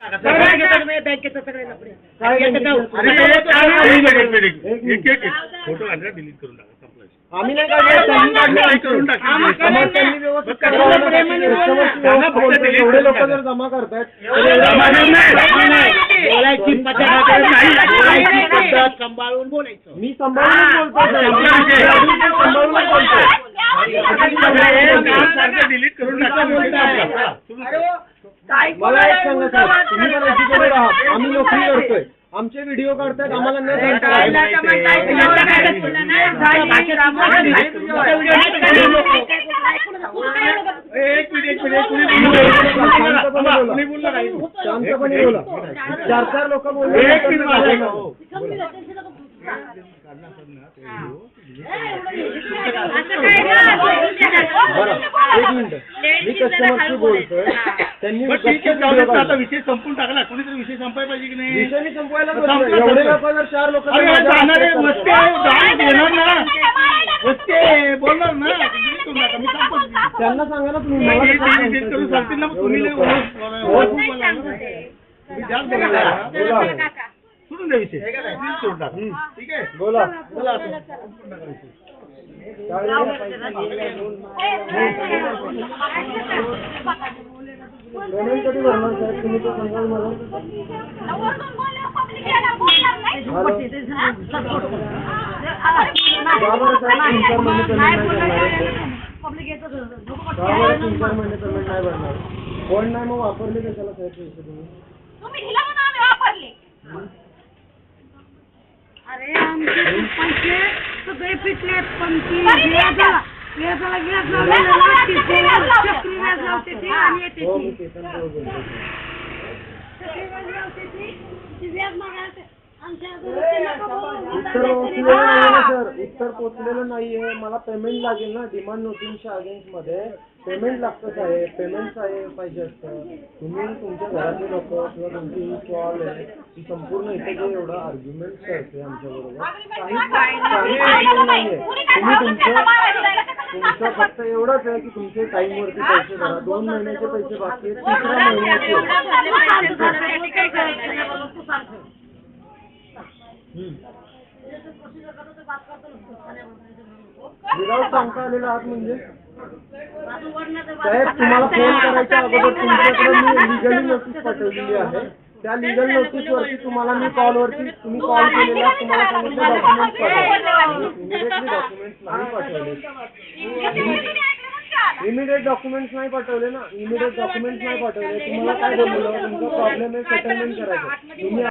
बँकेचं सगळे फोटो काढला डिलीट करून टाका. आम्ही नाही काढलं, त्यांनी व्यवस्थित एवढे लोक जर जमा करतायत बोलायची पद्धत सांभाळून बोलायचं. मी सांभाळून बोलतोय. डिलीट करून टाका. मला एक सांगा साहेब, तुम्ही पण एज्युकेटेड आहात, आम्ही नोकरी करतोय, आमचे व्हिडिओ काढतायत, आम्हाला न सांगता शांतपणे बोला. 4 लोक बोलले. एक मिनिट, मी कस्टमरशी बोलतोय, त्यांनी विषय संपून टाकला. कोणीतरी विषय संपायला पाहिजे की नाही? विषय मी संपवायला एवढे लोक जर 4 लोक बोलणार ना, त्यांना सांगा ना तुम्ही. सोडून द्या विषय. ठीक आहे, बोला. पेमेंट कधी भरणार साहेब, तुम्ही तर सांगाल मला. बरोबर साहेब, 3-4 महिने पेमेंट नाही भरणार. कोण नाही मग वापरले कशाला साहेब पैसे तुम्ही? अरे आमचे पैसे सगळे पिटले, पण ती व्याजाला चक्री व्याज लावते ती आणि येते ती व्याज मागायचे. उत्तर पोचलेलं नाहीये. मला पेमेंट लागेल ना. डिमांड नोटिसच्या अगेन्स्ट मध्ये पेमेंट लागतं साहेब. पेमेंट साहेब पाहिजे असतं. तुम्ही तुमच्या घरातले लोक किंवा तुमची ही कॉल आहे ती संपूर्ण इथे जे एवढं आर्ग्युमेंट करते आमच्या बरोबर, काही नाहीये. तुम्ही तुमचं फक्त एवढंच आहे की तुमचे टाइम वरती पैसे भरा. 2 महिन्याचे पैसे बाकी आहेत, 3ऱ्या महिन्याचे. विदाउट सांगता आलेला आहात म्हणजे साहेब, तुम्हाला फोन करायच्या अगोदर तुमच्याकडे मी लिगली नोटीस पाठवलेली आहे. त्या लिगल नोटीस वरती तुम्हाला मी कॉलवरती तुम्ही कॉल केलेला, तुम्हाला सांगितलं डॉक्युमेंट्स पाठवले. इमिडिएटली डॉक्युमेंट्स नाही पाठवले. इमिडिएट डॉक्युमेंट्स नाही पाठवले ना. इमिडिएट डॉक्युमेंट्स नाही पाठवले. तुम्हाला काय बोललो, तुमचा प्रॉब्लेम आहे, सेटलमेंट करायचं. तुम्ही